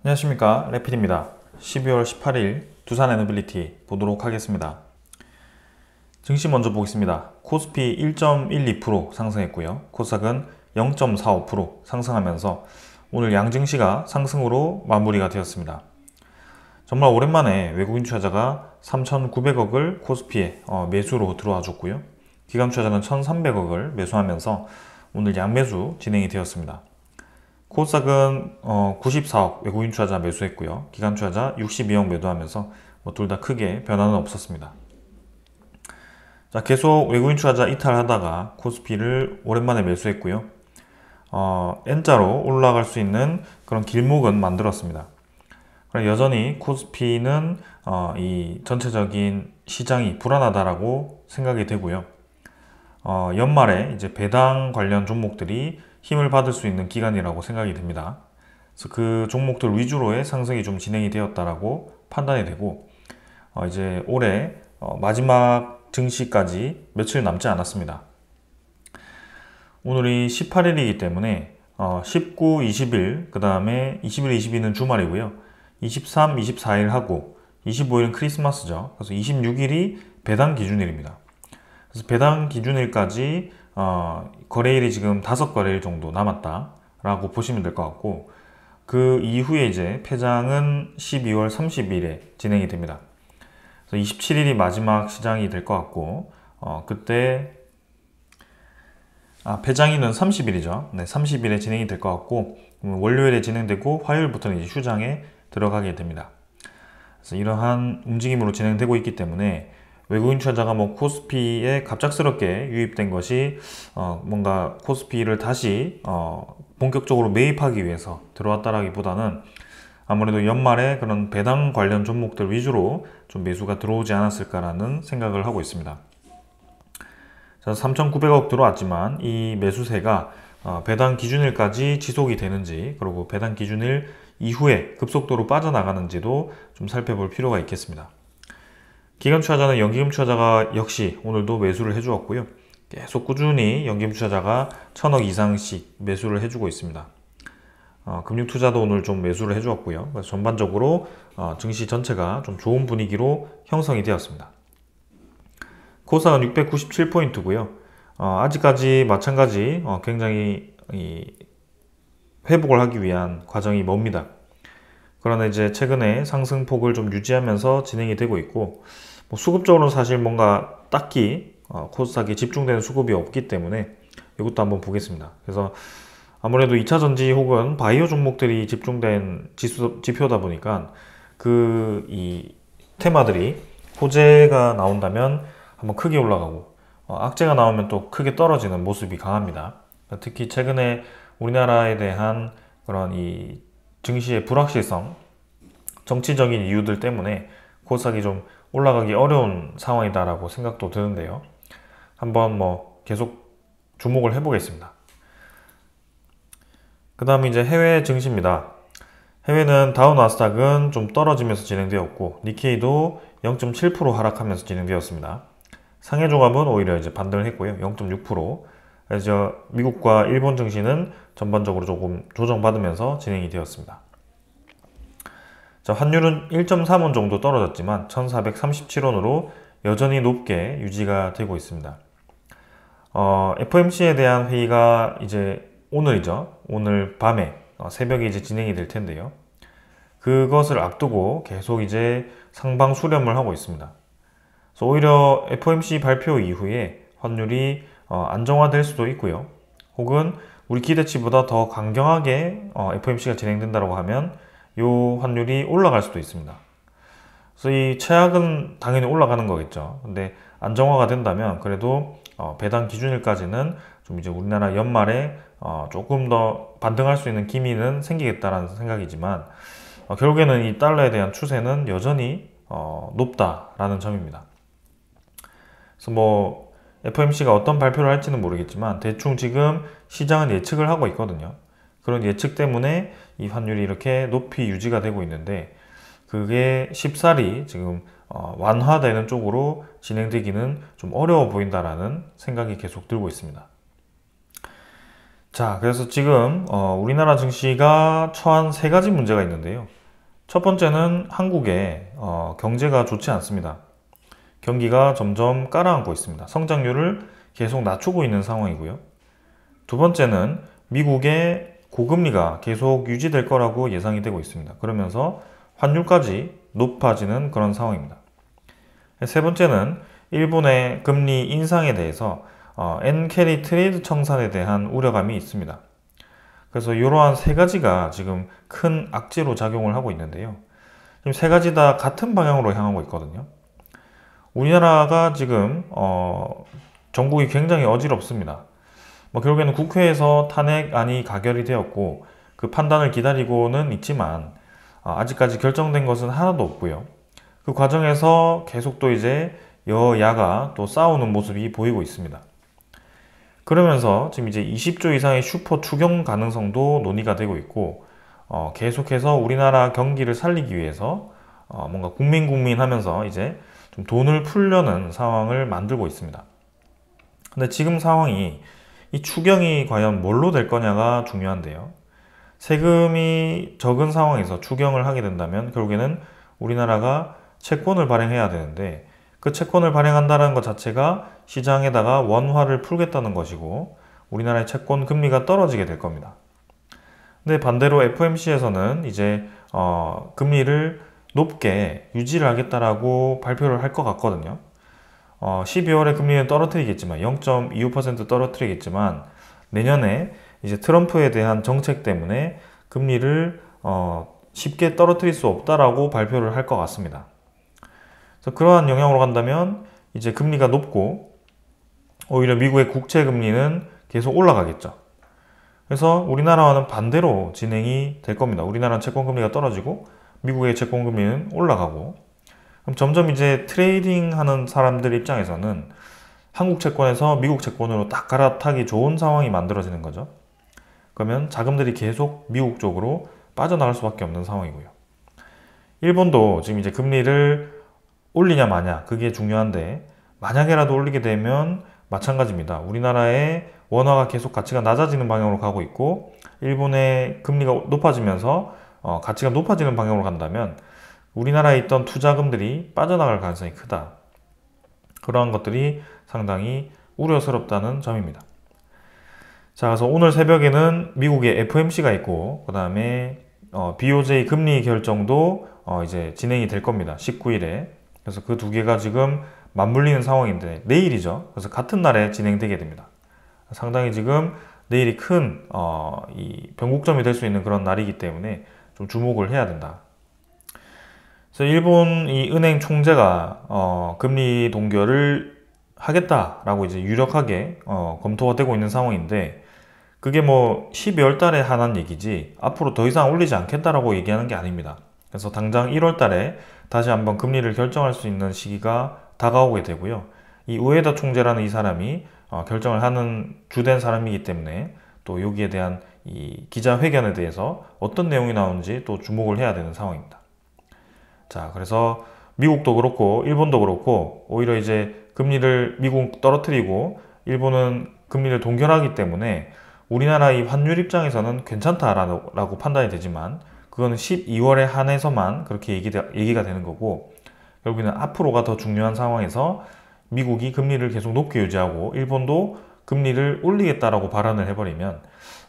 안녕하십니까, 래필입니다. 12월 18일 두산 에너빌리티 보도록 하겠습니다. 증시 먼저 보겠습니다. 코스피 1.12% 상승했고요. 코스닥은 0.45% 상승하면서 오늘 양증시가 상승으로 마무리가 되었습니다. 정말 오랜만에 외국인 투자자가 3,900억을 코스피에 매수로 들어와 줬고요. 기관 투자자는 1,300억을 매수하면서 오늘 양매수 진행이 되었습니다. 코스닥은 94억 외국인 투자자 매수했고요. 기관 투자자 62억 매도하면서 둘 다 크게 변화는 없었습니다. 자, 계속 외국인 투자자 이탈하다가 코스피를 오랜만에 매수했고요. N자로 올라갈 수 있는 그런 길목은 만들었습니다. 여전히 코스피는 이 전체적인 시장이 불안하다라고 생각이 되고요. 연말에 이제 배당 관련 종목들이 힘을 받을 수 있는 기간이라고 생각이 됩니다. 그래서 그 종목들 위주로의 상승이 좀 진행이 되었다라고 판단이 되고, 이제 올해 마지막 증시까지 며칠 남지 않았습니다. 오늘이 18일이기 때문에 19, 20일, 그 다음에 20일, 22일은 주말이고요. 23, 24일 하고 25일은 크리스마스죠. 그래서 26일이 배당 기준일입니다. 그래서 배당 기준일까지 거래일이 지금 5거래일 정도 남았다라고 보시면 될 것 같고, 그 이후에 이제 폐장은 12월 30일에 진행이 됩니다. 그래서 27일이 마지막 시장이 될 것 같고, 그때 폐장일은 30일이죠. 네, 30일에 진행이 될 것 같고, 월요일에 진행되고 화요일부터는 이제 휴장에 들어가게 됩니다. 그래서 이러한 움직임으로 진행되고 있기 때문에 외국인 투자자가 코스피에 갑작스럽게 유입된 것이 뭔가 코스피를 다시 본격적으로 매입하기 위해서 들어왔다라기보다는 아무래도 연말에 그런 배당 관련 종목들 위주로 좀 매수가 들어오지 않았을까라는 생각을 하고 있습니다. 3,900억 들어왔지만 이 매수세가 배당 기준일까지 지속이 되는지, 그리고 배당 기준일 이후에 급속도로 빠져나가는지도 좀 살펴볼 필요가 있겠습니다. 기관 투자자는 연기금 투자자가 역시 오늘도 매수를 해주었고요. 계속 꾸준히 연기금 투자자가 1,000억 이상씩 매수를 해주고 있습니다. 금융 투자도 오늘 좀 매수를 해주었고요. 그래서 전반적으로 증시 전체가 좀 좋은 분위기로 형성이 되었습니다. 코스닥은 697포인트고요. 아직까지 마찬가지 굉장히 회복을 하기 위한 과정이 멉니다. 그러나 이제 최근에 상승폭을 좀 유지하면서 진행이 되고 있고, 수급적으로는 사실 뭔가 딱히 코스닥에 집중되는 수급이 없기 때문에 이것도 한번 보겠습니다. 그래서 아무래도 2차전지 혹은 바이오 종목들이 집중된 지표다 보니까 이 테마들이 호재가 나온다면 한번 크게 올라가고, 악재가 나오면 또 크게 떨어지는 모습이 강합니다. 특히 최근에 우리나라에 대한 그런 이 증시의 불확실성, 정치적인 이유들 때문에 코스닥이 좀 올라가기 어려운 상황이다라고 생각도 드는데요. 한번 계속 주목을 해보겠습니다. 그 다음에 이제 해외 증시입니다. 해외는 다우 나스닥은 좀 떨어지면서 진행되었고, 니케이도 0.7% 하락하면서 진행되었습니다. 상해 종합은 오히려 이제 반등을 했고요. 0.6%. 그래서 미국과 일본 증시는 전반적으로 조금 조정받으면서 진행이 되었습니다. 자, 환율은 1.3원 정도 떨어졌지만 1437원으로 여전히 높게 유지가 되고 있습니다. FOMC에 대한 회의가 이제 오늘이죠. 오늘 밤에 새벽에 이제 진행이 될 텐데요. 그것을 앞두고 계속 이제 상방 수렴을 하고 있습니다. 그래서 오히려 FOMC 발표 이후에 환율이 안정화될 수도 있고요. 혹은 우리 기대치보다 더 강경하게 FOMC가 진행된다고 하면 이 환율이 올라갈 수도 있습니다. 그래서 이 최악은 당연히 올라가는 거겠죠. 근데 안정화가 된다면 그래도 배당 기준일까지는 좀 이제 우리나라 연말에 조금 더 반등할 수 있는 기미는 생기겠다라는 생각이지만, 결국에는 이 달러에 대한 추세는 여전히 높다라는 점입니다. 그래서 FOMC가 어떤 발표를 할지는 모르겠지만 대충 지금 시장은 예측을 하고 있거든요. 그런 예측 때문에 이 환율이 이렇게 높이 유지가 되고 있는데, 그게 쉽사리 지금 완화되는 쪽으로 진행되기는 좀 어려워 보인다라는 생각이 계속 들고 있습니다. 자, 그래서 지금 우리나라 증시가 처한 세 가지 문제가 있는데요. 첫 번째는 한국의 경제가 좋지 않습니다. 경기가 점점 깔아앉고 있습니다. 성장률을 계속 낮추고 있는 상황이고요. 두 번째는 미국의 고금리가 계속 유지될 거라고 예상이 되고 있습니다. 그러면서 환율까지 높아지는 그런 상황입니다. 세 번째는 일본의 금리 인상에 대해서 엔캐리 트레이드 청산에 대한 우려감이 있습니다. 그래서 이러한 세 가지가 지금 큰 악재로 작용을 하고 있는데요. 지금 세 가지 다 같은 방향으로 향하고 있거든요. 우리나라가 지금 정국이 굉장히 어지럽습니다. 결국에는 국회에서 탄핵안이 가결이 되었고 그 판단을 기다리고는 있지만 아직까지 결정된 것은 하나도 없고요. 그 과정에서 계속 또 이제 여야가 또 싸우는 모습이 보이고 있습니다. 그러면서 지금 이제 20조 이상의 슈퍼 추경 가능성도 논의가 되고 있고 계속해서 우리나라 경기를 살리기 위해서 뭔가 국민 하면서 이제 좀 돈을 풀려는 상황을 만들고 있습니다. 근데 지금 상황이 이 추경이 과연 뭘로 될 거냐가 중요한데요. 세금이 적은 상황에서 추경을 하게 된다면 결국에는 우리나라가 채권을 발행해야 되는데 그 채권을 발행한다는 것 자체가 시장에다가 원화를 풀겠다는 것이고 우리나라의 채권 금리가 떨어지게 될 겁니다. 근데 반대로 FOMC에서는 이제 금리를 높게 유지를 하겠다라고 발표를 할 것 같거든요. 12월에 금리는 떨어뜨리겠지만 0.25% 떨어뜨리겠지만 내년에 이제 트럼프에 대한 정책 때문에 금리를 쉽게 떨어뜨릴 수 없다라고 발표를 할 것 같습니다. 그래서 그러한 영향으로 간다면 이제 금리가 높고 오히려 미국의 국채 금리는 계속 올라가겠죠. 그래서 우리나라와는 반대로 진행이 될 겁니다. 우리나라는 채권 금리가 떨어지고 미국의 채권 금리는 올라가고 그럼 점점 이제 트레이딩 하는 사람들 입장에서는 한국 채권에서 미국 채권으로 딱 갈아타기 좋은 상황이 만들어지는 거죠. 그러면 자금들이 계속 미국 쪽으로 빠져나갈 수밖에 없는 상황이고요. 일본도 지금 이제 금리를 올리냐 마냐 그게 중요한데 만약에라도 올리게 되면 마찬가지입니다. 우리나라의 원화가 계속 가치가 낮아지는 방향으로 가고 있고 일본의 금리가 높아지면서 가치가 높아지는 방향으로 간다면 우리나라에 있던 투자금들이 빠져나갈 가능성이 크다. 그러한 것들이 상당히 우려스럽다는 점입니다. 자, 그래서 오늘 새벽에는 미국의 FOMC가 있고 그 다음에 BOJ 금리 결정도 이제 진행이 될 겁니다. 19일에. 그래서 그 두 개가 지금 맞물리는 상황인데 내일이죠. 그래서 같은 날에 진행되게 됩니다. 상당히 지금 내일이 큰 이 변곡점이 될 수 있는 그런 날이기 때문에 좀 주목을 해야 된다. 그래서 일본 이 은행 총재가 금리 동결을 하겠다라고 이제 유력하게 검토가 되고 있는 상황인데 그게 뭐 12월 달에 하는 얘기지 앞으로 더 이상 올리지 않겠다라고 얘기하는 게 아닙니다. 그래서 당장 1월 달에 다시 한번 금리를 결정할 수 있는 시기가 다가오게 되고요. 이 우에다 총재라는 이 사람이 결정을 하는 주된 사람이기 때문에 또 여기에 대한 이 기자회견에 대해서 어떤 내용이 나오는지 또 주목을 해야 되는 상황입니다. 자, 그래서 미국도 그렇고 일본도 그렇고 오히려 이제 금리를 미국 떨어뜨리고 일본은 금리를 동결하기 때문에 우리나라 이 환율 입장에서는 괜찮다라고 판단이 되지만 그거는 12월에 한해서만 그렇게 얘기가 되는 거고 결국에는 앞으로가 더 중요한 상황에서 미국이 금리를 계속 높게 유지하고 일본도 금리를 올리겠다라고 발언을 해버리면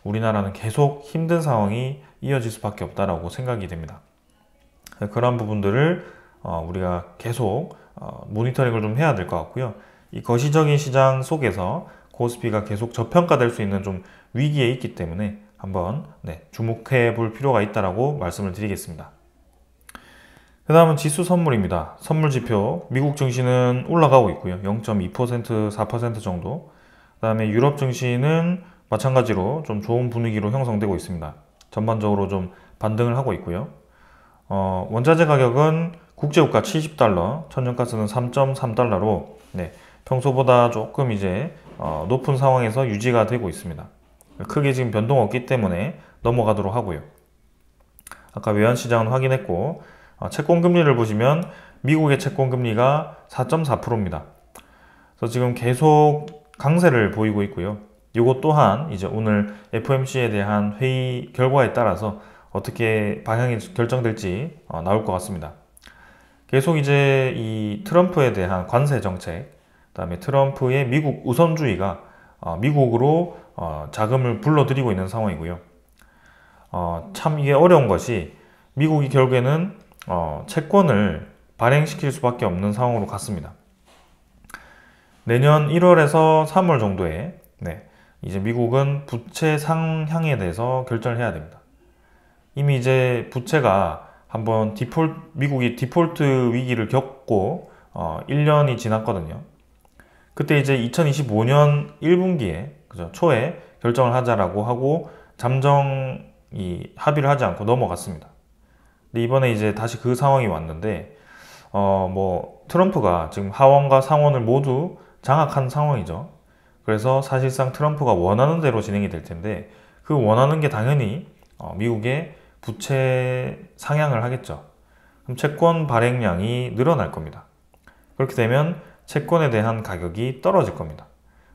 우리나라는 계속 힘든 상황이 이어질 수밖에 없다라고 생각이 됩니다. 그런 부분들을 우리가 계속 모니터링을 좀 해야 될 것 같고요. 이 거시적인 시장 속에서 코스피가 계속 저평가될 수 있는 좀 위기에 있기 때문에 한번 주목해 볼 필요가 있다라고 말씀을 드리겠습니다. 그 다음은 지수 선물입니다. 선물 지표 미국 증시는 올라가고 있고요. 0.2% 4% 정도. 그 다음에 유럽 증시는 마찬가지로 좀 좋은 분위기로 형성되고 있습니다. 전반적으로 좀 반등을 하고 있고요. 원자재 가격은 국제유가 70달러, 천연가스는 3.3달러로 평소보다 조금 이제 높은 상황에서 유지가 되고 있습니다. 크게 지금 변동 없기 때문에 넘어가도록 하고요. 아까 외환시장은 확인했고 채권금리를 보시면 미국의 채권금리가 4.4%입니다. 그래서 지금 계속 강세를 보이고 있고요. 이것 또한 이제 오늘 FOMC에 대한 회의 결과에 따라서 어떻게 방향이 결정될지 나올 것 같습니다. 계속 이제 이 트럼프에 대한 관세 정책, 그다음에 트럼프의 미국 우선주의가 미국으로 자금을 불러들이고 있는 상황이고요. 참 이게 어려운 것이 미국이 결국에는 채권을 발행시킬 수밖에 없는 상황으로 갔습니다. 내년 1월에서 3월 정도에 이제 미국은 부채 상향에 대해서 결정을 해야 됩니다. 이미 이제 부채가 한번 미국이 디폴트 위기를 겪고 1년이 지났거든요. 그때 이제 2025년 1분기에 초에 결정을 하자라고 하고 잠정 합의를 하지 않고 넘어갔습니다. 근데 이번에 이제 다시 그 상황이 왔는데 트럼프가 지금 하원과 상원을 모두 장악한 상황이죠. 그래서 사실상 트럼프가 원하는 대로 진행이 될 텐데 그 원하는 게 당연히 미국의 부채 상향을 하겠죠. 그럼 채권 발행량이 늘어날 겁니다. 그렇게 되면 채권에 대한 가격이 떨어질 겁니다.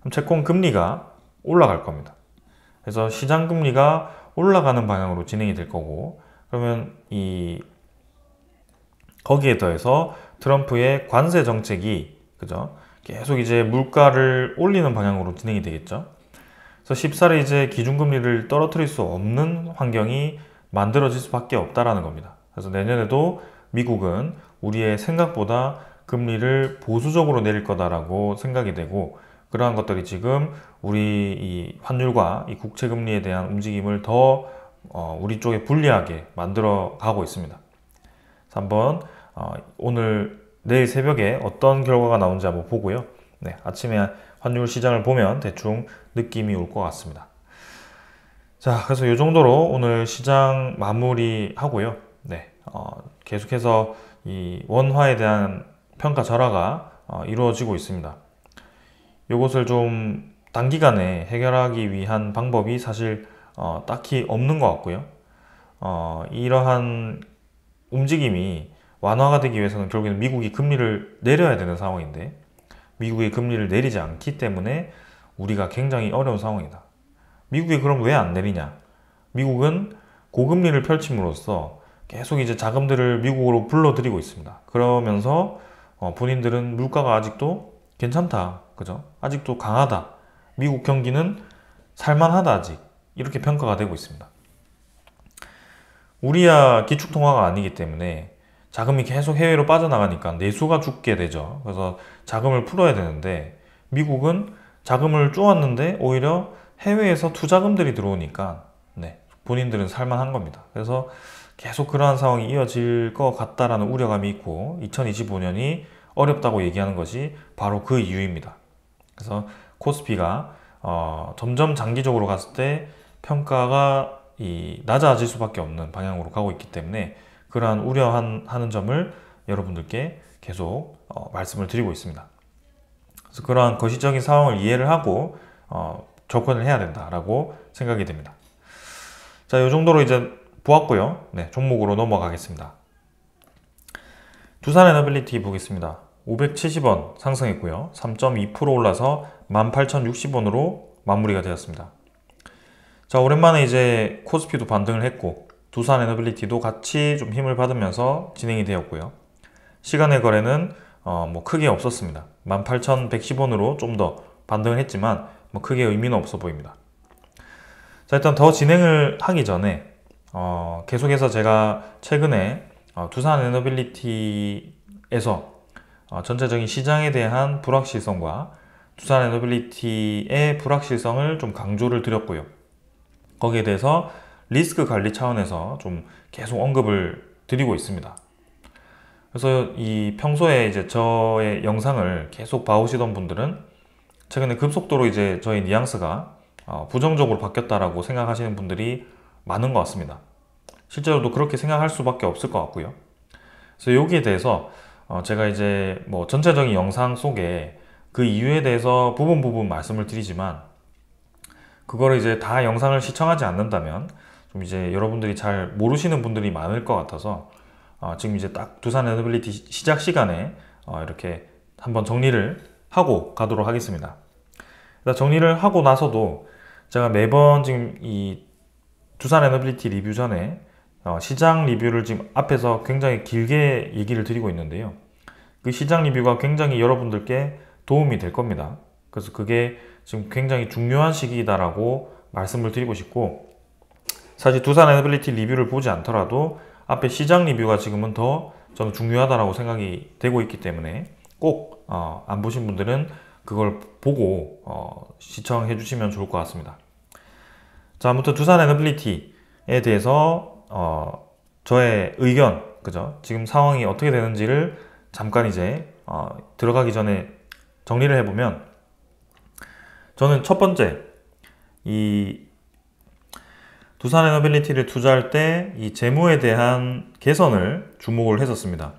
그럼 채권 금리가 올라갈 겁니다. 그래서 시장 금리가 올라가는 방향으로 진행이 될 거고, 그러면 거기에 더해서 트럼프의 관세 정책이 계속 이제 물가를 올리는 방향으로 진행이 되겠죠. 그래서 쉽사리 이제 기준금리를 떨어뜨릴 수 없는 환경이 만들어질 수밖에 없다라는 겁니다. 그래서 내년에도 미국은 우리의 생각보다 금리를 보수적으로 내릴 거다라고 생각이 되고, 그러한 것들이 지금 우리 이 환율과 이 국채 금리에 대한 움직임을 더 우리 쪽에 불리하게 만들어 가고 있습니다. 그래서 한번 내일 새벽에 어떤 결과가 나오는지 한번 보고요. 아침에 환율 시장을 보면 대충 느낌이 올 것 같습니다. 자, 그래서 이 정도로 오늘 시장 마무리 하고요. 계속해서 이 원화에 대한 평가 절하가 이루어지고 있습니다. 이것을 좀 단기간에 해결하기 위한 방법이 사실 딱히 없는 것 같고요. 이러한 움직임이 완화가 되기 위해서는 결국에는 미국이 금리를 내려야 되는 상황인데 미국이 금리를 내리지 않기 때문에 우리가 굉장히 어려운 상황이다. 미국이 그럼 왜 안 내리냐? 미국은 고금리를 펼침으로써 계속 이제 자금들을 미국으로 불러들이고 있습니다. 그러면서 본인들은 물가가 아직도 괜찮다. 그죠? 아직도 강하다. 미국 경기는 살만하다 아직. 이렇게 평가가 되고 있습니다. 우리야 기축통화가 아니기 때문에 자금이 계속 해외로 빠져나가니까 내수가 죽게 되죠. 그래서 자금을 풀어야 되는데 미국은 자금을 쪼았는데 오히려 해외에서 투자금들이 들어오니까 본인들은 살만한 겁니다. 그래서 계속 그러한 상황이 이어질 것 같다라는 우려감이 있고 2025년이 어렵다고 얘기하는 것이 바로 그 이유입니다. 그래서 코스피가 점점 장기적으로 갔을 때 평가가 낮아질 수밖에 없는 방향으로 가고 있기 때문에 그러한 우려하는 점을 여러분들께 계속 말씀을 드리고 있습니다. 그래서 그러한 거시적인 상황을 이해를 하고 접근을 해야 된다라고 생각이 됩니다. 자, 이 정도로 이제 보았고요. 종목으로 넘어가겠습니다. 두산에너빌리티 보겠습니다. 570원 상승했고요. 3.2% 올라서 18,060원으로 마무리가 되었습니다. 자, 오랜만에 이제 코스피도 반등을 했고 두산에너빌리티도 같이 좀 힘을 받으면서 진행이 되었고요. 시간의 거래는 크게 없었습니다. 18,110원으로 좀 더 반등을 했지만 크게 의미는 없어 보입니다. 자, 일단 더 진행을 하기 전에 계속해서 제가 최근에 두산에너빌리티에서 전체적인 시장에 대한 불확실성과 두산에너빌리티의 불확실성을 좀 강조를 드렸고요. 거기에 대해서 리스크 관리 차원에서 좀 계속 언급을 드리고 있습니다. 그래서 평소에 이제 저의 영상을 계속 봐오시던 분들은 최근에 급속도로 이제 저의 뉘앙스가 부정적으로 바뀌었다라고 생각하시는 분들이 많은 것 같습니다. 실제로도 그렇게 생각할 수밖에 없을 것 같고요. 그래서 여기에 대해서 제가 이제 전체적인 영상 속에 그 이유에 대해서 부분 말씀을 드리지만 그거를 이제 다 영상을 시청하지 않는다면 좀 이제 여러분들이 잘 모르시는 분들이 많을 것 같아서 지금 이제 딱 두산에너빌리티 시작 시간에 이렇게 한번 정리를 하고 가도록 하겠습니다. 정리를 하고 나서도 제가 매번 지금 이 두산에너빌리티 리뷰 전에 시장 리뷰를 지금 앞에서 굉장히 길게 얘기를 드리고 있는데요. 그 시장 리뷰가 굉장히 여러분들께 도움이 될 겁니다. 그래서 그게 지금 굉장히 중요한 시기다라고 말씀을 드리고 싶고, 사실 두산 에너빌리티 리뷰를 보지 않더라도 앞에 시장 리뷰가 지금은 더 저는 중요하다고 생각이 되고 있기 때문에 꼭 안 보신 분들은 그걸 보고 시청해 주시면 좋을 것 같습니다. 자, 아무튼 두산 에너빌리티에 대해서 저의 의견, 그죠? 지금 상황이 어떻게 되는지를 잠깐 이제 들어가기 전에 정리를 해보면, 저는 첫 번째, 이 두산 에너빌리티를 투자할 때 이 재무에 대한 개선을 주목을 했었습니다.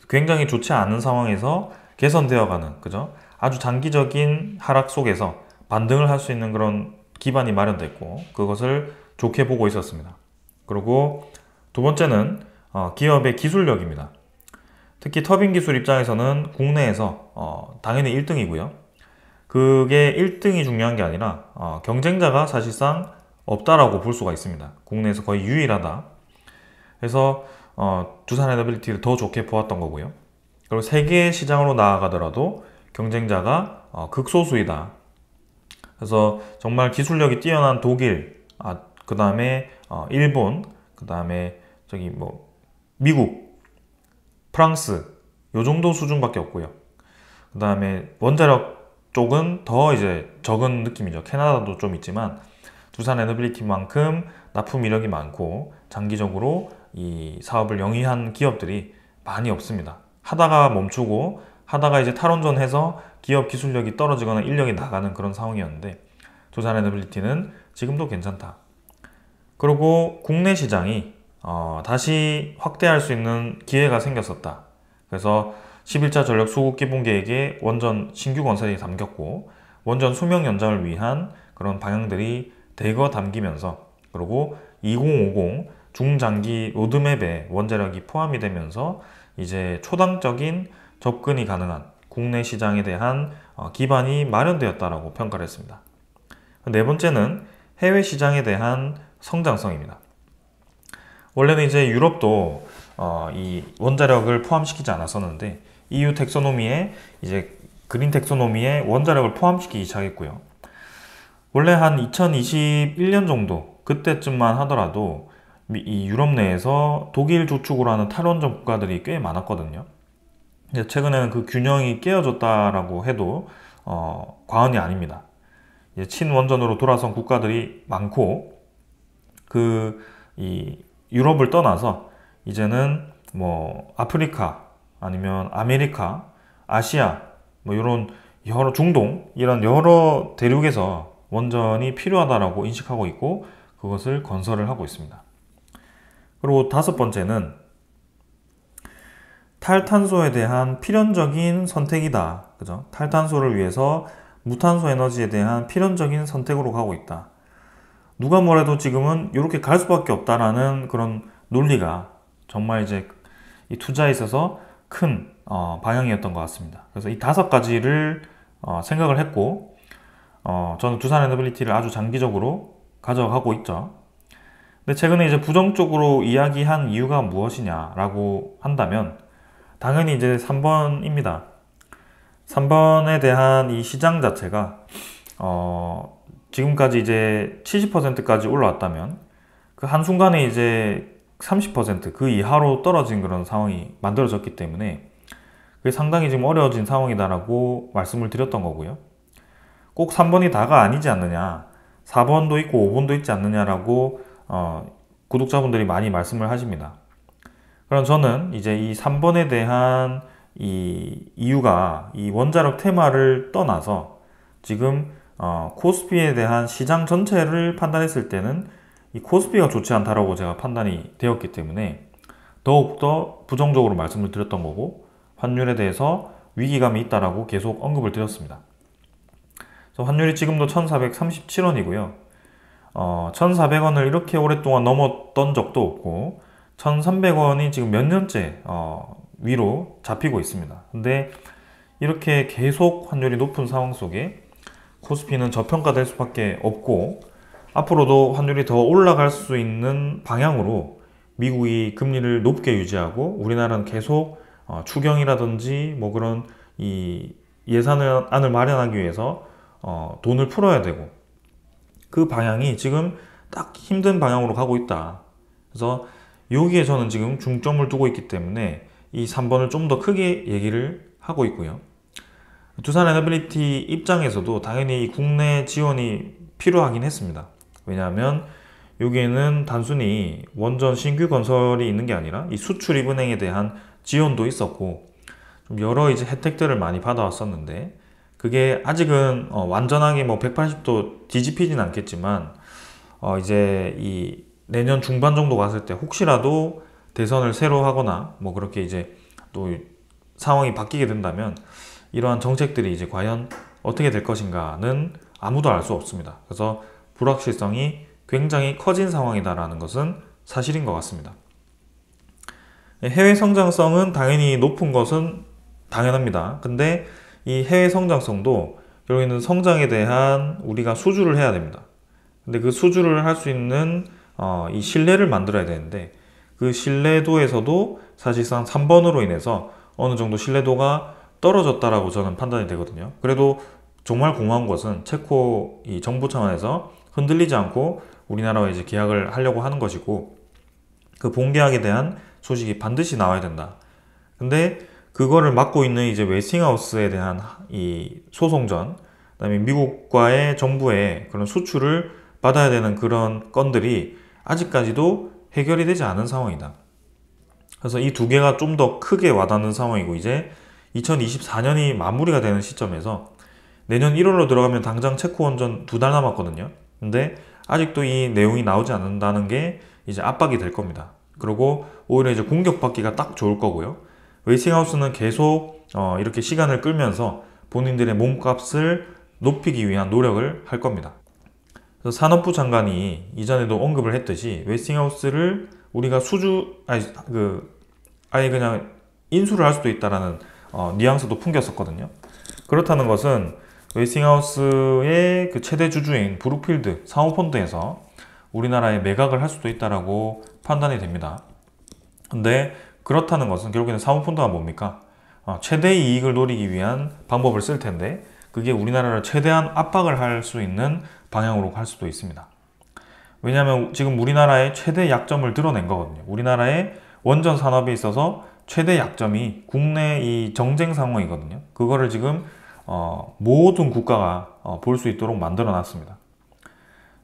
굉장히 좋지 않은 상황에서 개선되어가는, 그죠? 아주 장기적인 하락 속에서 반등을 할 수 있는 그런 기반이 마련됐고, 그것을 좋게 보고 있었습니다. 그리고 두 번째는 기업의 기술력입니다. 특히 터빈 기술 입장에서는 국내에서 당연히 1등이고요. 그게 1등이 중요한 게 아니라 경쟁자가 사실상 없다라고 볼 수가 있습니다. 국내에서 거의 유일하다. 그래서 두산 에너빌리티를 더 좋게 보았던 거고요. 그리고 세계 시장으로 나아가더라도 경쟁자가 극소수이다. 그래서 정말 기술력이 뛰어난 독일, 그 다음에 일본, 그 다음에 저기 뭐 미국, 프랑스, 요 정도 수준밖에 없고요. 그 다음에 원자력 쪽은 더 이제 적은 느낌이죠. 캐나다도 좀 있지만 두산 에너빌리티만큼 납품 이력이 많고 장기적으로 이 사업을 영위한 기업들이 많이 없습니다. 하다가 멈추고 하다가 이제 탈원전해서 기업 기술력이 떨어지거나 인력이 나가는 그런 상황이었는데, 두산 에너빌리티는 지금도 괜찮다. 그리고 국내 시장이 다시 확대할 수 있는 기회가 생겼었다. 그래서 11차 전력 수급 기본 계획에 원전 신규 건설이 담겼고, 원전 수명 연장을 위한 그런 방향들이 대거 담기면서, 그리고 2050 중장기 로드맵에 원자력이 포함이 되면서 이제 초당적인 접근이 가능한 국내 시장에 대한 기반이 마련되었다라고 평가를 했습니다. 네 번째는 해외 시장에 대한 성장성입니다. 원래는 이제 유럽도 이 원자력을 포함시키지 않았었는데 EU 텍소노미에 이제 그린 텍소노미에 원자력을 포함시키기 시작했고요. 원래 한 2021년 정도 그때쯤만 하더라도 이 유럽 내에서 독일 주축으로 하는 탈원전 국가들이 꽤 많았거든요. 최근에는 그 균형이 깨어졌다라고 해도 과언이 아닙니다. 친원전으로 돌아선 국가들이 많고, 이 유럽을 떠나서 이제는 뭐 아프리카 아니면 아메리카, 아시아, 뭐 이런 여러 중동 이런 여러 대륙에서 원전이 필요하다라고 인식하고 있고 그것을 건설을 하고 있습니다. 그리고 다섯 번째는 탈탄소에 대한 필연적인 선택이다. 그죠? 탈탄소를 위해서 무탄소 에너지에 대한 필연적인 선택으로 가고 있다. 누가 뭐래도 지금은 이렇게 갈 수밖에 없다라는 그런 논리가 정말 이제 이 투자에 있어서 큰 방향이었던 것 같습니다. 그래서 이 다섯 가지를 생각을 했고, 저는 두산 에너빌리티를 아주 장기적으로 가져가고 있죠. 근데 최근에 이제 부정적으로 이야기한 이유가 무엇이냐라고 한다면 당연히 이제 3번입니다. 3번에 대한 이 시장 자체가 지금까지 이제 70%까지 올라왔다면 그 한순간에 이제 30% 그 이하로 떨어진 그런 상황이 만들어졌기 때문에 그게 상당히 지금 어려워진 상황이다라고 말씀을 드렸던 거고요. 꼭 3번이 다가 아니지 않느냐, 4번도 있고 5번도 있지 않느냐라고 구독자분들이 많이 말씀을 하십니다. 그럼 저는 이제 이 3번에 대한 이 이유가 이 원자력 테마를 떠나서 지금 코스피에 대한 시장 전체를 판단했을 때는 이 코스피가 좋지 않다라고 제가 판단이 되었기 때문에 더욱더 부정적으로 말씀을 드렸던 거고, 환율에 대해서 위기감이 있다라고 계속 언급을 드렸습니다. 그래서 환율이 지금도 1437원이고요. 1400원을 이렇게 오랫동안 넘었던 적도 없고 1300원이 지금 몇 년째 위로 잡히고 있습니다. 근데 이렇게 계속 환율이 높은 상황 속에 코스피는 저평가될 수밖에 없고, 앞으로도 환율이 더 올라갈 수 있는 방향으로 미국이 금리를 높게 유지하고 우리나라는 계속 추경이라든지 뭐 그런 이 예산안을 마련하기 위해서 돈을 풀어야 되고, 그 방향이 지금 딱 힘든 방향으로 가고 있다. 그래서 여기에 저는 지금 중점을 두고 있기 때문에 이 3번을 좀 더 크게 얘기를 하고 있고요. 두산에너빌리티 입장에서도 당연히 국내 지원이 필요하긴 했습니다. 왜냐하면 여기에는 단순히 원전 신규 건설이 있는 게 아니라 이 수출입은행에 대한 지원도 있었고, 좀 여러 이제 혜택들을 많이 받아왔었는데, 그게 아직은 완전하게 뭐 180도 뒤집히진 않겠지만, 이제 이 내년 중반 정도 갔을 때 혹시라도 대선을 새로 하거나 뭐 그렇게 이제 또 상황이 바뀌게 된다면 이러한 정책들이 이제 과연 어떻게 될 것인가는 아무도 알 수 없습니다. 그래서 불확실성이 굉장히 커진 상황이다라는 것은 사실인 것 같습니다. 해외 성장성은 당연히 높은 것은 당연합니다. 근데 이 해외 성장성도 결국에는 성장에 대한 우리가 수주를 해야 됩니다. 근데 그 수주를 할 수 있는 이 신뢰를 만들어야 되는데, 그 신뢰도에서도 사실상 3번으로 인해서 어느 정도 신뢰도가 떨어졌다라고 저는 판단이 되거든요. 그래도 정말 고마운 것은 체코 이 정부 차원에서 흔들리지 않고 우리나라와 이제 계약을 하려고 하는 것이고, 그 본계약에 대한 소식이 반드시 나와야 된다. 근데 그거를 맡고 있는 이제 웨스팅하우스에 대한 이 소송전, 그다음에 미국과의 정부의 그런 수출을 받아야 되는 그런 건들이 아직까지도 해결이 되지 않은 상황이다. 그래서 이 두 개가 좀 더 크게 와닿는 상황이고, 이제 2024년이 마무리가 되는 시점에서 내년 1월로 들어가면 당장 체코 원전 2달 남았거든요. 근데 아직도 이 내용이 나오지 않는다는 게 이제 압박이 될 겁니다. 그리고 오히려 이제 공격받기가 딱 좋을 거고요. 웨이팅하우스는 계속 이렇게 시간을 끌면서 본인들의 몸값을 높이기 위한 노력을 할 겁니다. 그래서 산업부 장관이 이전에도 언급을 했듯이 웨스팅하우스를 우리가 아예 그냥 인수를 할 수도 있다라는 뉘앙스도 풍겼었거든요. 그렇다는 것은 웨스팅하우스의 그 최대 주주인 브룩필드 사모펀드에서 우리나라에 매각을 할 수도 있다라고 판단이 됩니다. 근데 그렇다는 것은 결국에는 사모펀드가 뭡니까? 최대 이익을 노리기 위한 방법을 쓸 텐데, 그게 우리나라를 최대한 압박을 할 수 있는 방향으로 갈 수도 있습니다. 왜냐하면 지금 우리나라의 최대 약점을 드러낸 거거든요. 우리나라의 원전 산업에 있어서 최대 약점이 국내 이 정쟁 상황이거든요. 그거를 지금 모든 국가가 볼 수 있도록 만들어 놨습니다.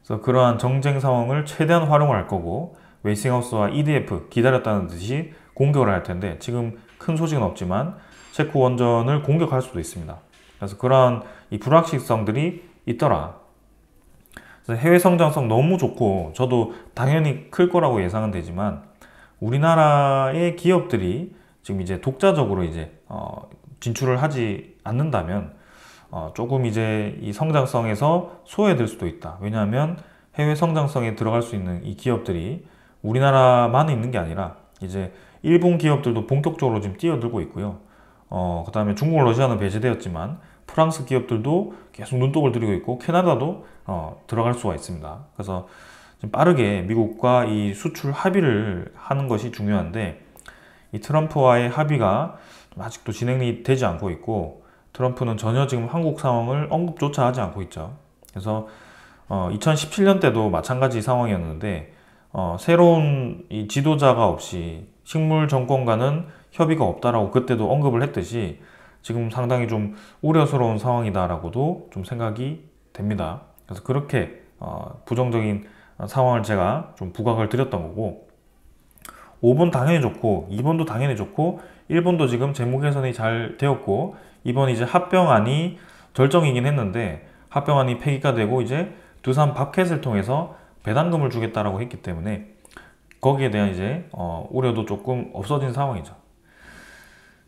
그래서 그러한 정쟁 상황을 최대한 활용을 할 거고, 웨스팅하우스와 EDF 기다렸다는 듯이 공격을 할 텐데, 지금 큰 소식은 없지만 체코 원전을 공격할 수도 있습니다. 그래서 그러한 이 불확실성들이 있더라. 그래서 해외 성장성 너무 좋고 저도 당연히 클 거라고 예상은 되지만, 우리나라의 기업들이 지금 이제 독자적으로 이제 진출을 하지 않는다면 조금 이제 이 성장성에서 소외될 수도 있다. 왜냐하면 해외 성장성에 들어갈 수 있는 이 기업들이 우리나라만 있는 게 아니라 이제 일본 기업들도 본격적으로 지금 뛰어들고 있고요. 그 다음에 중국, 러시아는 배제되었지만 프랑스 기업들도 계속 눈독을 들이고 있고, 캐나다도 들어갈 수가 있습니다. 그래서 지금 빠르게 미국과 이 수출 합의를 하는 것이 중요한데, 이 트럼프와의 합의가 아직도 진행이 되지 않고 있고, 트럼프는 전혀 지금 한국 상황을 언급조차 하지 않고 있죠. 그래서 2017년 때도 마찬가지 상황이었는데, 새로운 이 지도자가 없이 식물 정권과는 협의가 없다라고 그때도 언급을 했듯이 지금 상당히 좀 우려스러운 상황이다라고도 좀 생각이 됩니다. 그래서 그렇게 부정적인 상황을 제가 좀 부각을 드렸던 거고, 5번 당연히 좋고 2번도 당연히 좋고 1번도 지금 재무 개선이 잘 되었고, 이번 이제 합병안이 절정이긴 했는데 합병안이 폐기가 되고 이제 두산 밥켓을 통해서 배당금을 주겠다라고 했기 때문에 거기에 대한 이제 우려도 조금 없어진 상황이죠.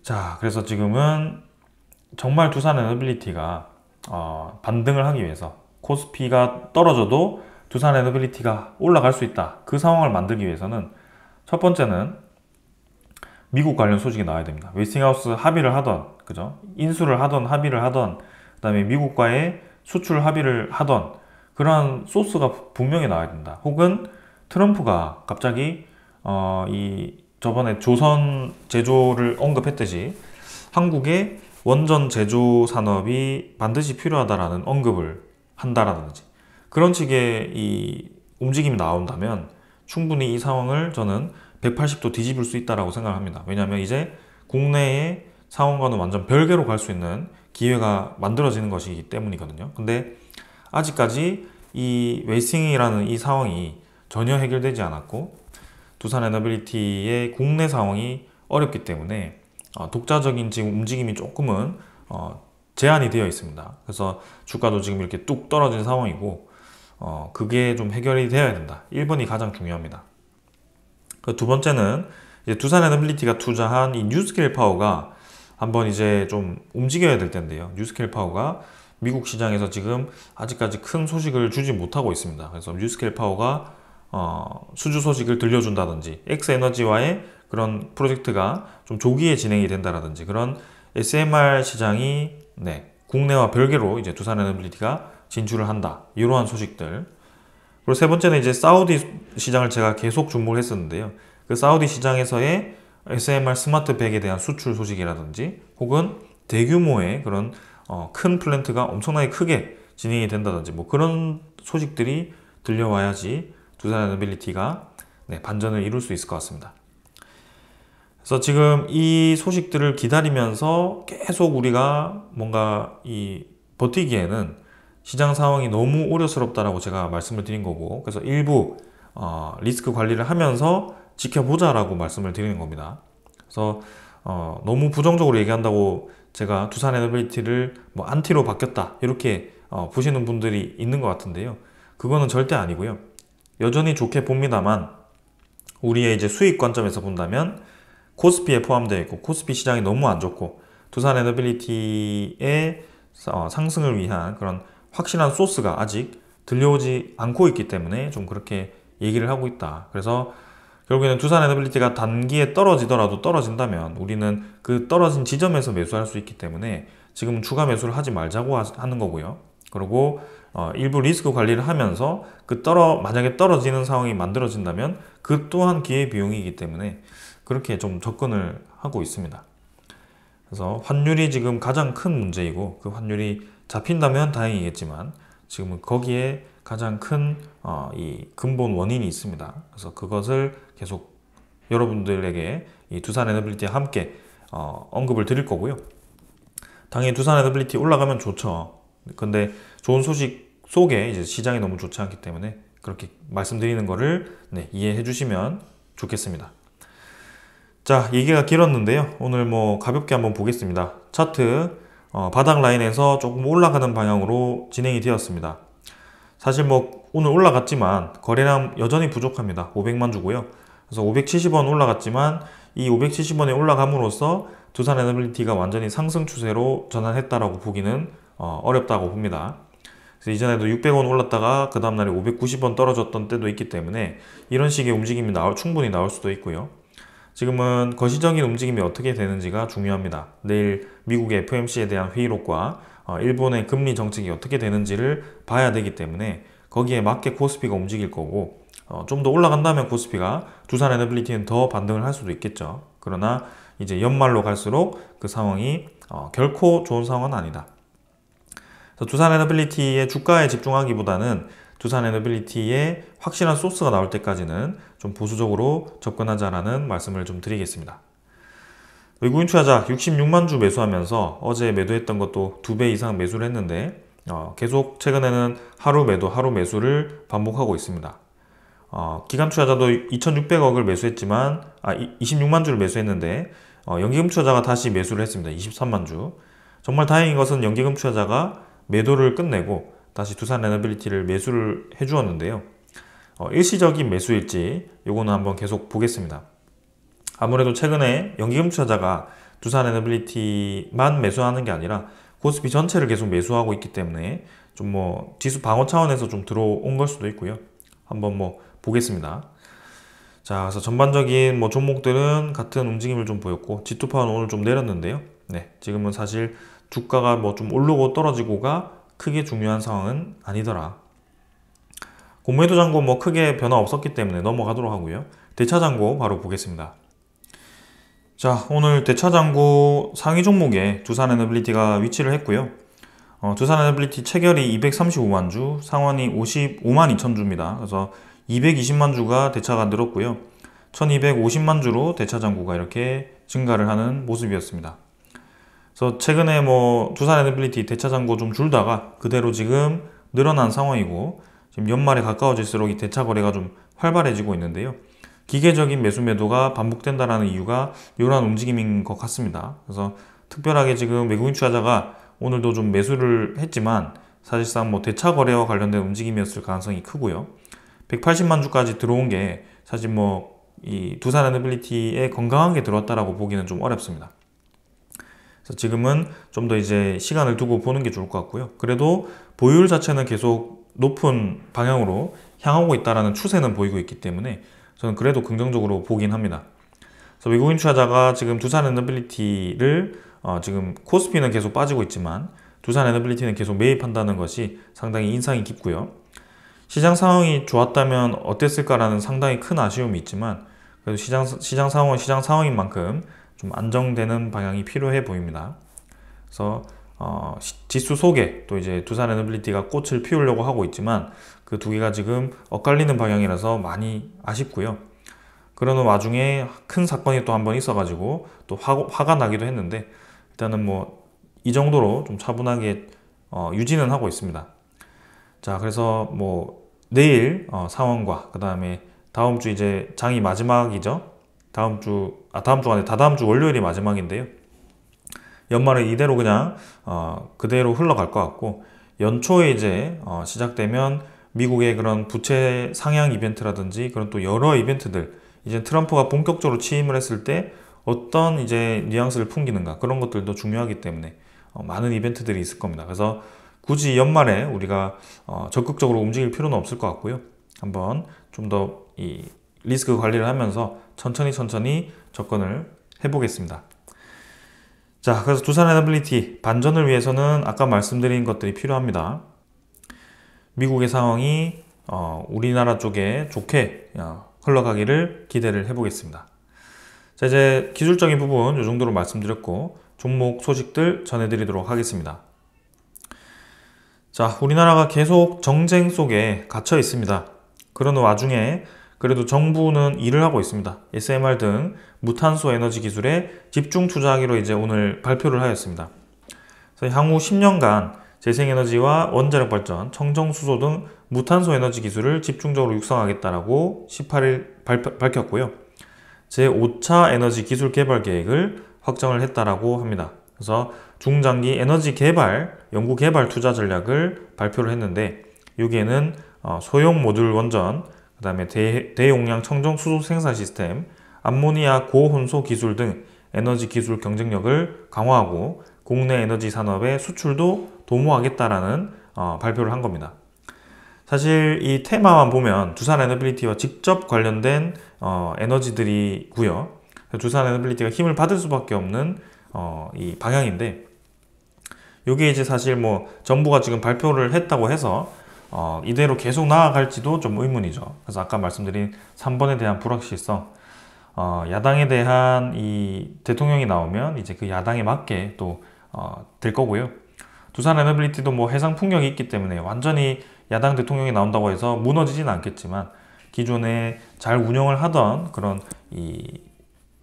자, 그래서 지금은 정말 두산에너빌리티가 반등을 하기 위해서 코스피가 떨어져도 두산에너빌리티가 올라갈 수 있다, 그 상황을 만들기 위해서는 첫 번째는 미국 관련 소식이 나와야 됩니다. 웨스팅하우스 합의를 하던, 그죠? 인수를 하던 합의를 하던, 그 다음에 미국과의 수출 합의를 하던, 그러한 소스가 분명히 나와야 된다. 혹은 트럼프가 갑자기 이 저번에 조선 제조를 언급했듯이 한국의 원전 제조 산업이 반드시 필요하다라는 언급을 한다라든지 그런 식의 이 움직임이 나온다면 충분히 이 상황을 저는 180도 뒤집을 수 있다라고 생각합니다. 왜냐하면 이제 국내의 상황과는 완전 별개로 갈 수 있는 기회가 만들어지는 것이기 때문이거든요. 근데 아직까지 이 웨이싱이라는 이 상황이 전혀 해결되지 않았고 두산 에너빌리티의 국내 상황이 어렵기 때문에 독자적인 지금 움직임이 조금은 제한이 되어 있습니다. 그래서 주가도 지금 이렇게 뚝 떨어진 상황이고 그게 좀 해결이 되어야 된다. 1번이 가장 중요합니다. 그 두 번째는 이제 두산 에너빌리티가 투자한 이 뉴스케일 파워가 한번 이제 좀 움직여야 될 텐데요. 뉴스케일 파워가 미국 시장에서 지금 아직까지 큰 소식을 주지 못하고 있습니다. 그래서 뉴스케일 파워가 수주 소식을 들려준다든지 엑스에너지와의 그런 프로젝트가 좀 조기에 진행이 된다라든지 그런 SMR 시장이 국내와 별개로 이제 두산 에너빌리티가 진출을 한다. 이러한 소식들. 그리고 세 번째는 이제 사우디 시장을 제가 계속 주목을 했었는데요. 그 사우디 시장에서의 SMR 스마트 백에 대한 수출 소식이라든지 혹은 대규모의 그런 큰 플랜트가 엄청나게 크게 진행이 된다든지 뭐 그런 소식들이 들려와야지 두산 에너빌리티가 반전을 이룰 수 있을 것 같습니다. 그래서 지금 이 소식들을 기다리면서 계속 우리가 뭔가 버티기에는 시장 상황이 너무 우려스럽다라고 제가 말씀을 드린 거고 그래서 일부 리스크 관리를 하면서 지켜보자라고 말씀을 드리는 겁니다. 그래서 너무 부정적으로 얘기한다고 제가 두산 에너빌리티를 뭐 안티로 바뀌었다 이렇게 보시는 분들이 있는 것 같은데요. 그거는 절대 아니고요. 여전히 좋게 봅니다만 우리의 이제 수익 관점에서 본다면 코스피에 포함되어 있고 코스피 시장이 너무 안 좋고 두산 에너빌리티의 상승을 위한 그런 확실한 소스가 아직 들려오지 않고 있기 때문에 좀 그렇게 얘기를 하고 있다. 그래서 결국에는 두산 에너빌리티가 단기에 떨어지더라도 떨어진다면 우리는 그 떨어진 지점에서 매수할 수 있기 때문에 지금은 추가 매수를 하지 말자고 하는 거고요. 그리고 일부 리스크 관리를 하면서 만약에 떨어지는 상황이 만들어진다면 그 또한 기회비용이기 때문에 그렇게 좀 접근을 하고 있습니다. 그래서 환율이 지금 가장 큰 문제이고 그 환율이 잡힌다면 다행이겠지만 지금은 거기에 가장 큰 이 근본 원인이 있습니다. 그래서 그것을 계속 여러분들에게 이 두산 에너빌리티와 함께 언급을 드릴 거고요. 당연히 두산 에너빌리티 올라가면 좋죠. 근데 좋은 소식 속에 이제 시장이 너무 좋지 않기 때문에 그렇게 말씀드리는 거를 이해해 주시면 좋겠습니다. 자, 얘기가 길었는데요. 오늘 뭐 가볍게 한번 보겠습니다. 차트 바닥 라인에서 조금 올라가는 방향으로 진행이 되었습니다. 사실 뭐 오늘 올라갔지만 거래량 여전히 부족합니다. 500만 주고요. 그래서 570원 올라갔지만 이 570원에 올라감으로써 두산 에너빌리티가 완전히 상승 추세로 전환했다라고 보기는 어렵다고 봅니다. 그래서 이전에도 600원 올랐다가 그 다음날에 590원 떨어졌던 때도 있기 때문에 이런 식의 움직임이 충분히 나올 수도 있고요. 지금은 거시적인 움직임이 어떻게 되는지가 중요합니다. 내일 미국의 FOMC에 대한 회의록과 일본의 금리 정책이 어떻게 되는지를 봐야 되기 때문에 거기에 맞게 코스피가 움직일 거고 좀 더 올라간다면 코스피가 두산 에너빌리티는 더 반등을 할 수도 있겠죠. 그러나 이제 연말로 갈수록 그 상황이 결코 좋은 상황은 아니다. 그래서 두산 에너빌리티의 주가에 집중하기보다는 두산 에너빌리티의 확실한 소스가 나올 때까지는 좀 보수적으로 접근하자라는 말씀을 좀 드리겠습니다. 외국인 투자자 66만 주 매수하면서 어제 매도했던 것도 2배 이상 매수를 했는데 계속 최근에는 하루 매수를 반복하고 있습니다. 기관 투자자도 2,600억을 매수했지만 26만 주를 매수했는데 연기금 투자자가 다시 매수를 했습니다. 23만 주. 정말 다행인 것은 연기금 투자자가 매도를 끝내고 다시 두산 에너빌리티를 매수를 해주었는데요. 일시적인 매수일지 요거는 한번 계속 보겠습니다. 아무래도 최근에 연기금 투자자가 두산 에너빌리티만 매수하는 게 아니라 코스피 전체를 계속 매수하고 있기 때문에 좀 뭐 지수 방어 차원에서 좀 들어온 걸 수도 있고요. 한번 뭐 보겠습니다. 자, 그래서 전반적인 뭐 종목들은 같은 움직임을 좀 보였고 G2파는 오늘 좀 내렸는데요. 지금은 사실 주가가 뭐 좀 오르고 떨어지고가 크게 중요한 상황은 아니더라. 공매도 잔고 뭐 크게 변화 없었기 때문에 넘어가도록 하고요. 대차 잔고 바로 보겠습니다. 자, 오늘 대차 잔고 상위 종목에 두산에너빌리티가 위치를 했고요. 두산에너빌리티 체결이 235만 주, 상환이 55만 2천 주입니다. 그래서 220만 주가 대차가 늘었고요. 1250만 주로 대차 잔고가 이렇게 증가를 하는 모습이었습니다. 그래서 최근에 뭐 두산에너빌리티 대차 잔고 좀 줄다가 그대로 지금 늘어난 상황이고, 지금 연말에 가까워질수록 이 대차 거래가 좀 활발해지고 있는데요. 기계적인 매수 매도가 반복된다는 이유가 이러한 움직임인 것 같습니다. 그래서 특별하게 지금 외국인 투자자가 오늘도 좀 매수를 했지만 사실상 뭐 대차 거래와 관련된 움직임이었을 가능성이 크고요. 180만 주까지 들어온 게 사실 뭐 이 두산에너빌리티에 건강하게 들어왔다라고 보기는 좀 어렵습니다. 그래서 지금은 좀 더 이제 시간을 두고 보는 게 좋을 것 같고요. 그래도 보유율 자체는 계속 높은 방향으로 향하고 있다는 추세는 보이고 있기 때문에 저는 그래도 긍정적으로 보긴 합니다. 그래서 외국인 투자자가 지금 두산에너빌리티를 지금 코스피는 계속 빠지고 있지만 두산에너빌리티는 계속 매입한다는 것이 상당히 인상이 깊고요. 시장 상황이 좋았다면 어땠을까라는 상당히 큰 아쉬움이 있지만 그래도 시장 상황은 시장 상황인 만큼 좀 안정되는 방향이 필요해 보입니다. 그래서 지수 속에 또 이제 두산에너빌리티가 꽃을 피우려고 하고 있지만 그 두 개가 지금 엇갈리는 방향이라서 많이 아쉽고요. 그러는 와중에 큰 사건이 또 한 번 있어가지고 또 화가 나기도 했는데 일단은 뭐 이 정도로 좀 차분하게 유지는 하고 있습니다. 자, 그래서 뭐 내일 상황과 그 다음에 다음 주 이제 장이 마지막이죠. 다음 주가 아니라 다다음 주 월요일이 마지막인데요. 연말은 이대로 그냥 그대로 흘러갈 것 같고, 연초에 이제 시작되면 미국의 그런 부채 상향 이벤트라든지 그런 또 여러 이벤트들, 이제 트럼프가 본격적으로 취임을 했을 때 어떤 이제 뉘앙스를 풍기는가, 그런 것들도 중요하기 때문에 많은 이벤트들이 있을 겁니다. 그래서 굳이 연말에 우리가 적극적으로 움직일 필요는 없을 것 같고요. 한번 좀 더 이 리스크 관리를 하면서 천천히 접근을 해보겠습니다. 자, 그래서 두산에너빌리티 반전을 위해서는 아까 말씀드린 것들이 필요합니다. 미국의 상황이 우리나라 쪽에 좋게 흘러가기를 기대를 해보겠습니다. 자, 이제 기술적인 부분 이 정도로 말씀드렸고 종목 소식들 전해드리도록 하겠습니다. 자, 우리나라가 계속 정쟁 속에 갇혀 있습니다. 그러는 와중에 그래도 정부는 일을 하고 있습니다. SMR 등 무탄소 에너지 기술에 집중 투자하기로 이제 오늘 발표를 하였습니다. 그래서 향후 10년간 재생에너지와 원자력 발전, 청정수소 등 무탄소 에너지 기술을 집중적으로 육성하겠다라고 18일 밝혔고요. 제5차 에너지 기술 개발 계획을 확정을 했다라고 합니다. 그래서 중장기 에너지 개발, 연구 개발 투자 전략을 발표를 했는데 여기에는 소형 모듈 원전, 그 다음에 대용량 청정 수소 생산 시스템, 암모니아 고혼소 기술 등 에너지 기술 경쟁력을 강화하고 국내 에너지 산업의 수출도 도모하겠다라는 발표를 한 겁니다. 사실 이 테마만 보면 두산에너빌리티와 직접 관련된 에너지들이고요. 두산에너빌리티가 힘을 받을 수밖에 없는 이 방향인데, 이게 이제 사실 뭐 정부가 지금 발표를 했다고 해서 이대로 계속 나아갈지도 좀 의문이죠. 그래서 아까 말씀드린 3번에 대한 불확실성, 야당에 대한 이 대통령이 나오면 이제 그 야당에 맞게 또 될 거고요. 두산에너빌리티도 뭐 해상 풍력이 있기 때문에 완전히 야당 대통령이 나온다고 해서 무너지지는 않겠지만 기존에 잘 운영을 하던 그런 이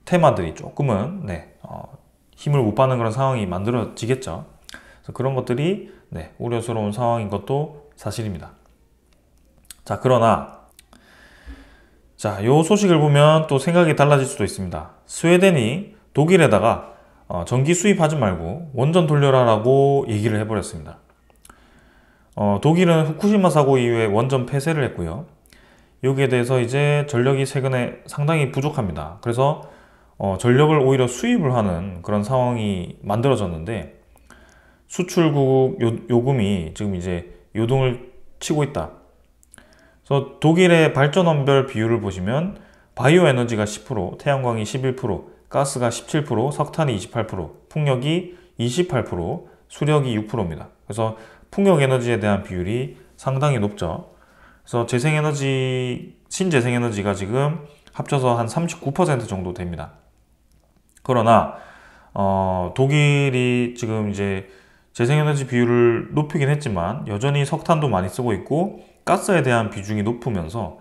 테마들이 조금은 힘을 못 받는 그런 상황이 만들어지겠죠. 그래서 그런 것들이 우려스러운 상황인 것도 사실입니다. 자, 그러나 요 소식을 보면 또 생각이 달라질 수도 있습니다. 스웨덴이 독일에다가 전기 수입하지 말고 원전 돌려라 라고 얘기를 해버렸습니다. 독일은 후쿠시마 사고 이후에 원전 폐쇄를 했고요. 여기에 대해서 이제 전력이 최근에 상당히 부족합니다. 그래서 전력을 오히려 수입을 하는 그런 상황이 만들어졌는데, 수출국 요금이 지금 이제 요동을 치고 있다. 그래서 독일의 발전원별 비율을 보시면 바이오 에너지가 10%, 태양광이 11%, 가스가 17%, 석탄이 28%, 풍력이 28%, 수력이 6%입니다. 그래서 풍력 에너지에 대한 비율이 상당히 높죠. 그래서 신재생에너지가 지금 합쳐서 한 39% 정도 됩니다. 그러나 독일이 지금 이제 재생에너지 비율을 높이긴 했지만 여전히 석탄도 많이 쓰고 있고 가스에 대한 비중이 높으면서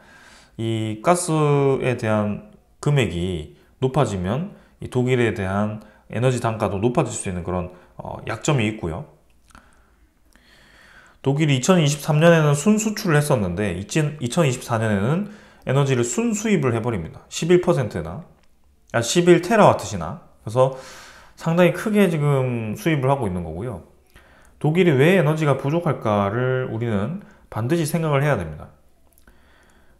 이 가스에 대한 금액이 높아지면 이 독일에 대한 에너지 단가도 높아질 수 있는 그런 약점이 있고요. 독일이 2023년에는 순수출을 했었는데 2024년에는 에너지를 순수입을 해버립니다. 11%나 11테라와트시나. 그래서 상당히 크게 지금 수입을 하고 있는 거고요. 독일이 왜 에너지가 부족할까를 우리는 반드시 생각을 해야 됩니다.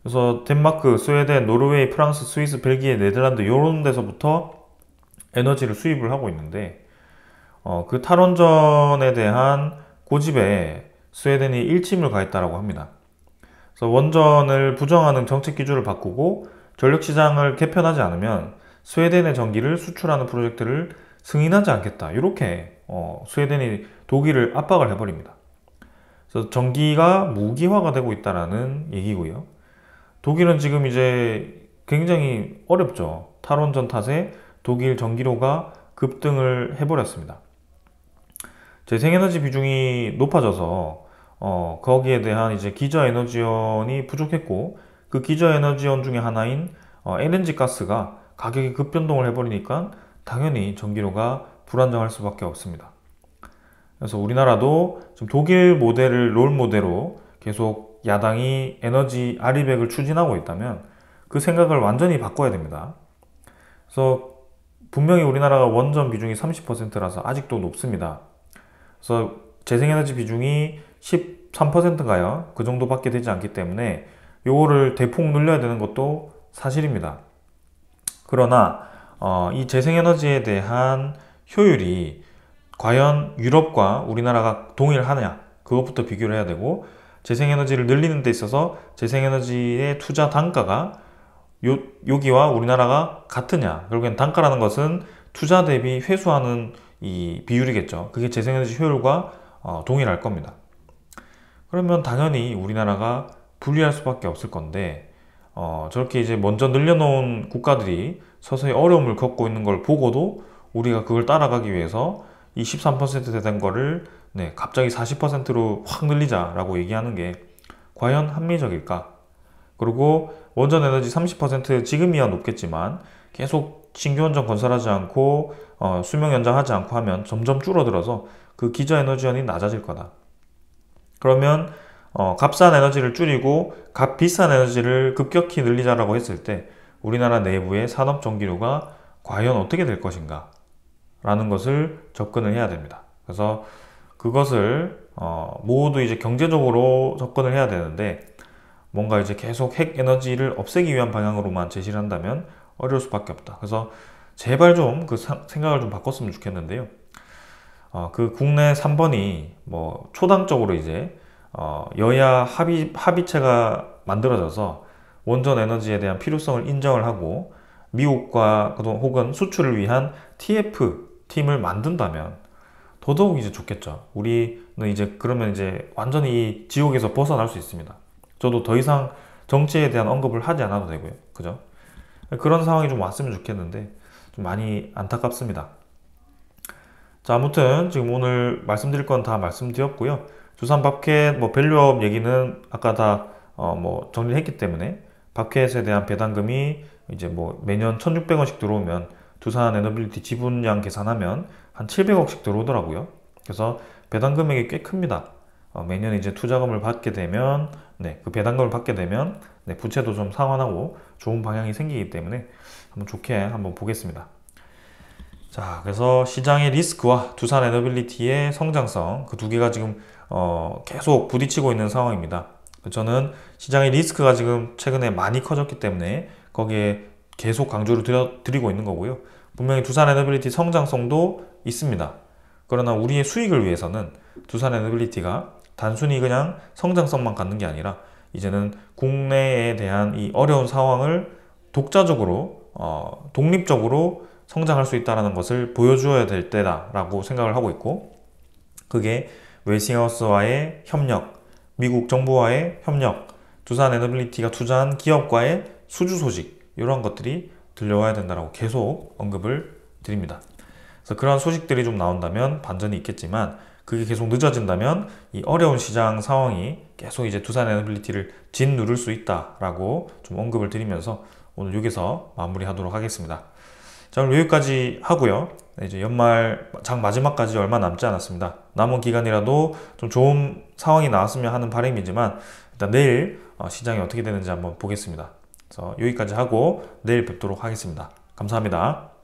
그래서 덴마크, 스웨덴, 노르웨이, 프랑스, 스위스, 벨기에, 네덜란드 이런 데서부터 에너지를 수입을 하고 있는데 그 탈원전에 대한 고집에 스웨덴이 일침을 가했다라고 합니다. 그래서 원전을 부정하는 정책 기조를 바꾸고 전력시장을 개편하지 않으면 스웨덴의 전기를 수출하는 프로젝트를 승인하지 않겠다. 이렇게 스웨덴이 독일을 압박을 해버립니다. 그래서 전기가 무기화가 되고 있다는 얘기고요. 독일은 지금 이제 굉장히 어렵죠. 탈원전 탓에 독일 전기료가 급등을 해버렸습니다. 재생에너지 비중이 높아져서 거기에 대한 이제 기저에너지원이 부족했고 그 기저에너지원 중에 하나인 LNG 가스가 가격이 급변동을 해버리니까 당연히 전기료가 불안정할 수밖에 없습니다. 그래서 우리나라도 지금 독일 모델을 롤 모델로 계속 야당이 에너지 아리백을 추진하고 있다면 그 생각을 완전히 바꿔야 됩니다. 그래서 분명히 우리나라가 원전 비중이 30%라서 아직도 높습니다. 그래서 재생에너지 비중이 13%인가요? 그 정도밖에 되지 않기 때문에 요거를 대폭 늘려야 되는 것도 사실입니다. 그러나 이 재생에너지에 대한 효율이 과연 유럽과 우리나라가 동일하냐, 그것부터 비교를 해야 되고, 재생에너지를 늘리는 데 있어서 재생에너지의 투자 단가가 여기와 우리나라가 같으냐. 결국엔 단가라는 것은 투자 대비 회수하는 이 비율이겠죠. 그게 재생에너지 효율과 동일할 겁니다. 그러면 당연히 우리나라가 불리할 수밖에 없을 건데 저렇게 이제 먼저 늘려놓은 국가들이 서서히 어려움을 겪고 있는 걸 보고도 우리가 그걸 따라가기 위해서 이 13% 된 거를 갑자기 40%로 확 늘리자라고 얘기하는 게 과연 합리적일까? 그리고 원전 에너지 30% 지금이야 높겠지만 계속 신규 원전 건설하지 않고 수명 연장하지 않고 하면 점점 줄어들어서 그 기저 에너지원이 낮아질 거다. 그러면 값싼 에너지를 줄이고 값 비싼 에너지를 급격히 늘리자라고 했을 때 우리나라 내부의 산업 전기료가 과연 어떻게 될 것인가 라는 것을 접근을 해야 됩니다. 그래서 그것을 모두 이제 경제적으로 접근을 해야 되는데 뭔가 이제 계속 핵 에너지를 없애기 위한 방향으로만 제시를 한다면 어려울 수밖에 없다. 그래서 제발 좀 그 생각을 좀 바꿨으면 좋겠는데요. 그 국내 3번이 뭐 초당적으로 이제 여야 합의체가 만들어져서 원전 에너지에 대한 필요성을 인정을 하고 미국과 혹은 수출을 위한 TF 팀을 만든다면 더더욱 이제 좋겠죠. 우리는 이제 그러면 이제 완전히 이 지옥에서 벗어날 수 있습니다. 저도 더 이상 정치에 대한 언급을 하지 않아도 되고요. 그죠? 그런 상황이 좀 왔으면 좋겠는데 좀 많이 안타깝습니다. 자, 아무튼 지금 오늘 말씀드릴 건 다 말씀드렸고요. 두산 밥캣 뭐 밸류업 얘기는 아까 다 뭐 정리를 했기 때문에 밥캣에 대한 배당금이 이제 뭐 매년 1,600원씩 들어오면 두산 에너빌리티 지분량 계산하면 한 700억씩 들어오더라고요. 그래서 배당 금액이 꽤 큽니다. 매년 이제 투자금을 받게 되면 그 배당금을 받게 되면 부채도 좀 상환하고 좋은 방향이 생기기 때문에 한번 좋게 한번 보겠습니다. 자, 그래서 시장의 리스크와 두산 에너빌리티의 성장성 그 두 개가 지금 계속 부딪히고 있는 상황입니다. 저는 시장의 리스크가 지금 최근에 많이 커졌기 때문에 거기에 계속 강조를 드리고 있는 거고요. 분명히 두산 에너빌리티 성장성도 있습니다. 그러나 우리의 수익을 위해서는 두산 에너빌리티가 단순히 그냥 성장성만 갖는 게 아니라 이제는 국내에 대한 이 어려운 상황을 독자적으로 독립적으로 성장할 수 있다는 것을 보여주어야 될 때다라고 생각을 하고 있고, 그게 웨스팅하우스와의 협력, 미국 정부와의 협력, 두산 에너빌리티가 투자한 기업과의 수주 소식, 이런 것들이 들려와야 된다고 계속 언급을 드립니다. 그래서 그러한 소식들이 좀 나온다면 반전이 있겠지만, 그게 계속 늦어진다면 이 어려운 시장 상황이 계속 이제 두산 에너빌리티를 짓누를 수 있다라고 좀 언급을 드리면서 오늘 여기서 마무리하도록 하겠습니다. 자, 오늘 여기까지 하고요. 이제 연말 장 마지막까지 얼마 남지 않았습니다. 남은 기간이라도 좀 좋은 상황이 나왔으면 하는 바람이지만, 일단 내일 시장이 어떻게 되는지 한번 보겠습니다. 그래서 여기까지 하고 내일 뵙도록 하겠습니다. 감사합니다.